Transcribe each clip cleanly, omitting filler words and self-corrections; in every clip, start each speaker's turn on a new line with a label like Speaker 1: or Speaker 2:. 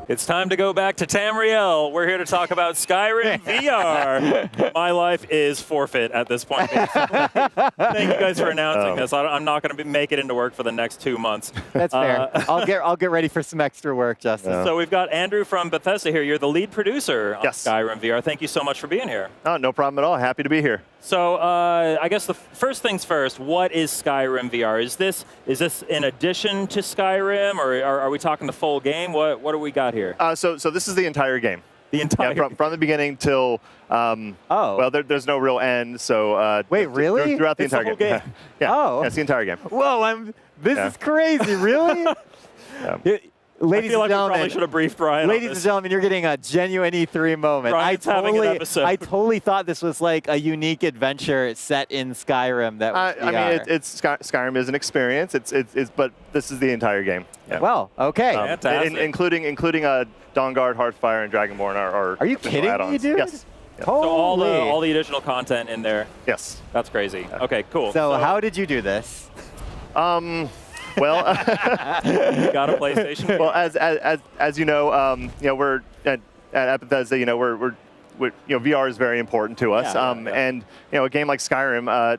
Speaker 1: It's time to go back to Tamriel. We're here to talk about Skyrim VR. My life is forfeit at this point. Thank you guys for announcing this. I'm not going to make it into work for the next 2 months.
Speaker 2: That's fair. I'll get ready for some extra work, Justin.
Speaker 1: So we've got Andrew from Bethesda here. You're the lead producer on Skyrim VR. Thank you so much for being here.
Speaker 3: Oh, no problem at all. Happy to be here.
Speaker 1: So I guess the first things first, what is Skyrim VR? Is this in addition to Skyrim, or are we talking the full game? What do we got here?
Speaker 3: So this is the entire game.
Speaker 1: The entire
Speaker 3: from the beginning till well, there's no real end. So
Speaker 2: wait, really?
Speaker 3: Throughout the
Speaker 1: It's
Speaker 3: entire
Speaker 1: the whole game.
Speaker 3: Yeah.
Speaker 2: Oh,
Speaker 3: It's the entire game.
Speaker 2: Whoa, this is crazy. Really? Ladies
Speaker 1: I feel like
Speaker 2: and gentlemen,
Speaker 1: we probably should have briefed Brian.
Speaker 2: ladies and gentlemen, you're getting a genuine E3 moment.
Speaker 1: Brian's having an episode.
Speaker 2: I totally thought this was like a unique adventure set in Skyrim. That was VR.
Speaker 3: I mean, Skyrim is an experience. But this is the entire game. Yeah.
Speaker 2: Well, okay.
Speaker 1: Fantastic.
Speaker 3: Including Dawnguard, Hearthfire, and Dragonborn are
Speaker 2: you kidding me, dude?
Speaker 3: Yes. Yeah.
Speaker 1: So all the additional content in there.
Speaker 3: Yes.
Speaker 1: That's crazy. Okay, cool.
Speaker 2: So how did you do this?
Speaker 3: Well,
Speaker 1: you got a PlayStation.
Speaker 3: Well, as you know, we're at Bethesda. We're VR is very important to us. And a game like Skyrim,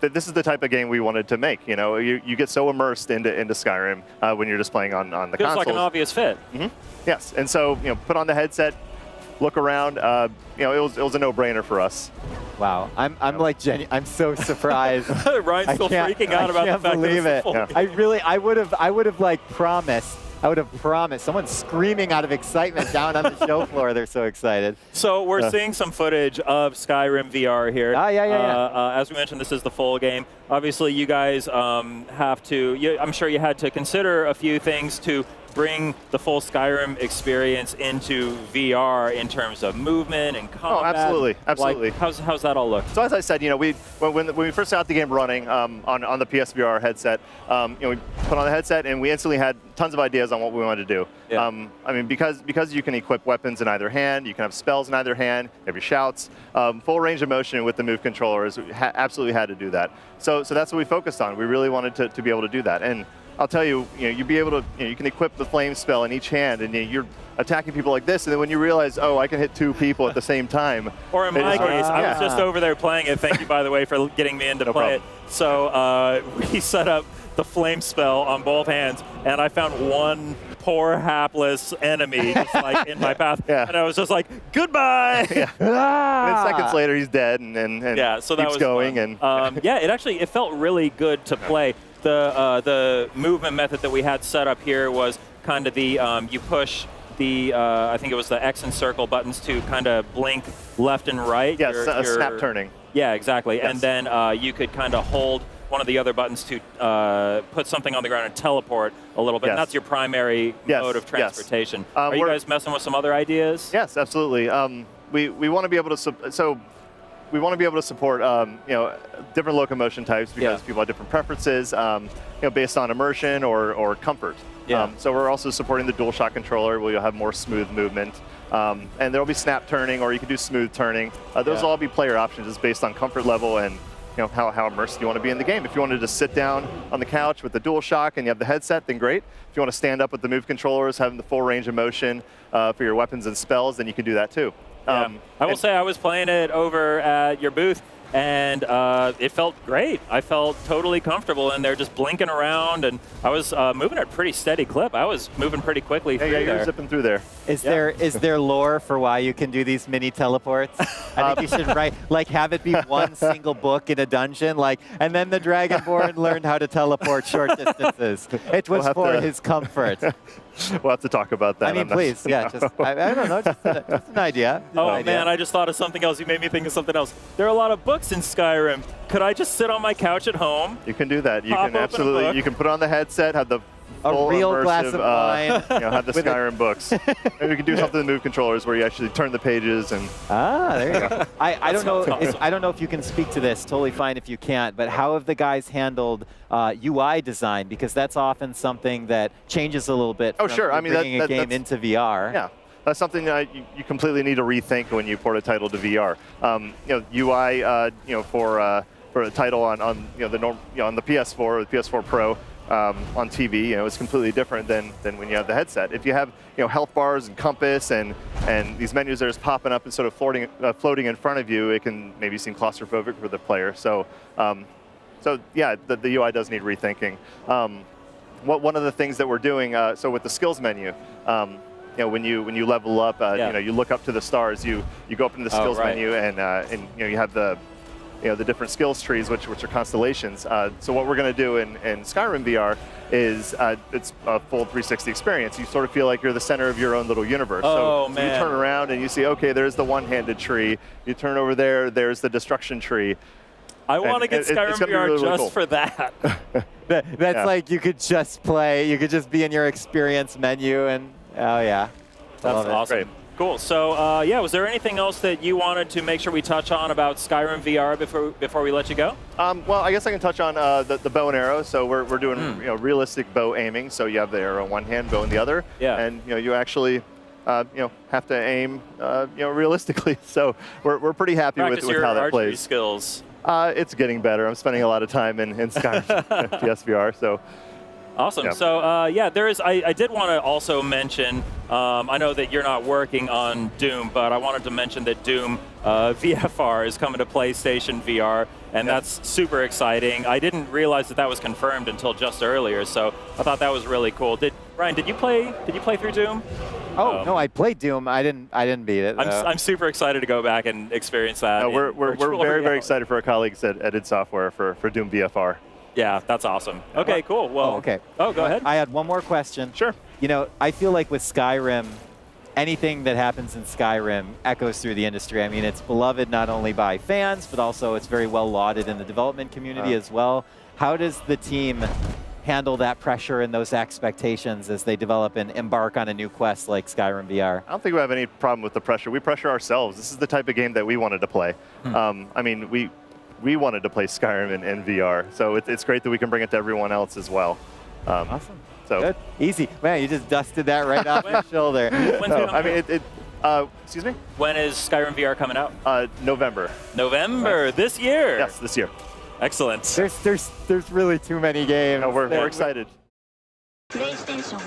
Speaker 3: this is the type of game we wanted to make. You get so immersed into Skyrim when you're just playing on the
Speaker 1: Feels
Speaker 3: consoles.
Speaker 1: like an obvious fit.
Speaker 3: Mm-hmm. Yes, and so put on the headset, look around. It was a no-brainer for us.
Speaker 2: Wow, I'm so surprised.
Speaker 1: Ryan's still freaking out about the fact
Speaker 2: that this is
Speaker 1: full game.
Speaker 2: I would have like promised. I would have promised. Someone's screaming out of excitement down on the show floor. They're so excited.
Speaker 1: So we're seeing some footage of Skyrim VR here. As we mentioned, this is the full game. Obviously, you guys have to. I'm sure you had to consider a few things to bring the full Skyrim experience into VR in terms of movement and combat.
Speaker 3: Oh, absolutely.
Speaker 1: Like, how's that all look?
Speaker 3: So as I said, when we first got the game running on the PSVR headset, we put on the headset and we instantly had tons of ideas on what we wanted to do.
Speaker 1: Yeah.
Speaker 3: I mean, because you can equip weapons in either hand, you can have spells in either hand, you have your shouts, full range of motion with the Move controllers. We absolutely had to do that. So that's what we focused on. We really wanted to be able to do that. And I'll tell you, you'd be able to, you can equip the flame spell in each hand, and you're attacking people like this, and then when you realize, oh, I can hit 2 people at the same time.
Speaker 1: Or in my case, I was just over there playing it. Thank you, by the way, for getting me in to play it. So we set up the flame spell on both hands, and I found one poor hapless enemy just like in my path, and I was just like, goodbye.
Speaker 3: And then seconds later, he's dead, and
Speaker 1: so that
Speaker 3: keeps
Speaker 1: was
Speaker 3: going.
Speaker 1: Fun. And it felt really good to play. The movement method that we had set up here was kind of the you push the I think it was the X and circle buttons to kind of blink left and right.
Speaker 3: Yes, snap turning.
Speaker 1: Yeah, exactly.
Speaker 3: Yes.
Speaker 1: And then you could kind of hold one of the other buttons to put something on the ground and teleport a little bit.
Speaker 3: Yes.
Speaker 1: And that's your primary mode of transportation.
Speaker 3: Yes.
Speaker 1: Are you guys messing with some other ideas?
Speaker 3: Yes, absolutely. We want to be able to we want to be able to support different locomotion types because people have different preferences based on immersion or comfort.
Speaker 1: Yeah.
Speaker 3: So we're also supporting the DualShock controller where you'll have more smooth movement. And there will be snap turning, or you can do smooth turning. Those will all be player options just based on comfort level and how immersed you want to be in the game. If you wanted to sit down on the couch with the DualShock and you have the headset, then great. If you want to stand up with the Move controllers, having the full range of motion for your weapons and spells, then you can do that too.
Speaker 1: I will say I was playing it over at your booth, and it felt great. I felt totally comfortable in there just blinking around, and I was moving at a pretty steady clip. I was moving pretty quickly through there.
Speaker 3: You're zipping through there.
Speaker 2: Is there lore for why you can do these mini teleports? I think you should have it be one single book in a dungeon, and then the Dragonborn learned how to teleport short distances. It was for his comfort.
Speaker 3: We'll have to talk about that.
Speaker 2: I mean, please, I don't know, just an idea.
Speaker 1: Man, I just thought of something else. You made me think of something else. There are a lot of books in Skyrim. Could I just sit on my couch at home?
Speaker 3: You can do that. You
Speaker 1: Pop
Speaker 3: can
Speaker 1: open a
Speaker 3: absolutely.
Speaker 1: book.
Speaker 3: You can put on the headset, have the
Speaker 2: a real
Speaker 3: immersive,
Speaker 2: glass of wine.
Speaker 3: Have the Skyrim books. Maybe we can do something with Move controllers where you actually turn the pages and.
Speaker 2: There you go. I don't know. I don't know if you can speak to this. Totally fine if you can't. But how have the guys handled UI design? Because that's often something that changes a little bit.
Speaker 3: Oh, sure. I mean,
Speaker 2: bringing a game into VR.
Speaker 3: Yeah. That's something you completely need to rethink when you port a title to VR. UI, for a title on the PS4 or the PS4 Pro, on TV, it's completely different than when you have the headset. If you have health bars and compass and these menus that are just popping up and sort of floating in front of you, it can maybe seem claustrophobic for the player. So yeah, the UI does need rethinking. One of the things that we're doing, so with the skills menu, when you level up, you look up to the stars. You go up into the skills menu, and you have the different skills trees, which are constellations. So what we're going to do in Skyrim VR is it's a full 360 experience. You sort of feel like you're the center of your own little universe. So you turn around and you see, okay, there's the one-handed tree. You turn over there, there's the destruction tree.
Speaker 1: I want to get Skyrim VR
Speaker 3: really
Speaker 1: just
Speaker 3: cool.
Speaker 1: for that.
Speaker 2: That's like you could just play. You could just be in your experience menu, and oh yeah,
Speaker 1: that's awesome. Great. Cool. So yeah, was there anything else that you wanted to make sure we touch on about Skyrim VR before we let you go?
Speaker 3: Well, I guess I can touch on the bow and arrow. So we're doing realistic bow aiming. So you have the arrow in one hand, bow in the other, and you actually have to aim realistically. So we're pretty happy with how that plays.
Speaker 1: Skills.
Speaker 3: It's getting better. I'm spending a lot of time in Skyrim PSVR. So.
Speaker 1: Awesome.
Speaker 3: Yeah.
Speaker 1: So yeah, there is. I did want to also mention. I know that you're not working on Doom, but I wanted to mention that Doom VFR is coming to PlayStation VR, and that's super exciting. I didn't realize that was confirmed until just earlier, so I thought that was really cool. Ryan, did you play through Doom?
Speaker 2: Oh no, I played Doom. I didn't beat it.
Speaker 1: I'm super excited to go back and experience that.
Speaker 3: No, we're very excited for our colleagues at id Software for Doom VFR.
Speaker 1: Yeah, that's awesome. Okay, cool. Well, Oh, go ahead.
Speaker 2: I had one more question.
Speaker 3: Sure.
Speaker 2: I feel like with Skyrim, anything that happens in Skyrim echoes through the industry. I mean, it's beloved not only by fans, but also it's very well lauded in the development community as well. How does the team handle that pressure and those expectations as they develop and embark on a new quest like Skyrim VR?
Speaker 3: I don't think we have any problem with the pressure. We pressure ourselves. This is the type of game that we wanted to play. I mean, we wanted to play Skyrim in VR, so it's great that we can bring it to everyone else as well.
Speaker 2: Awesome.
Speaker 3: So
Speaker 2: good. Easy. Man, you just dusted that right off your shoulder.
Speaker 3: I mean, excuse me?
Speaker 1: When is Skyrim VR coming out?
Speaker 3: November.
Speaker 1: November, this year?
Speaker 3: Yes, this year.
Speaker 1: Excellent.
Speaker 2: There's really too many games.
Speaker 3: No, we're excited.
Speaker 4: PlayStation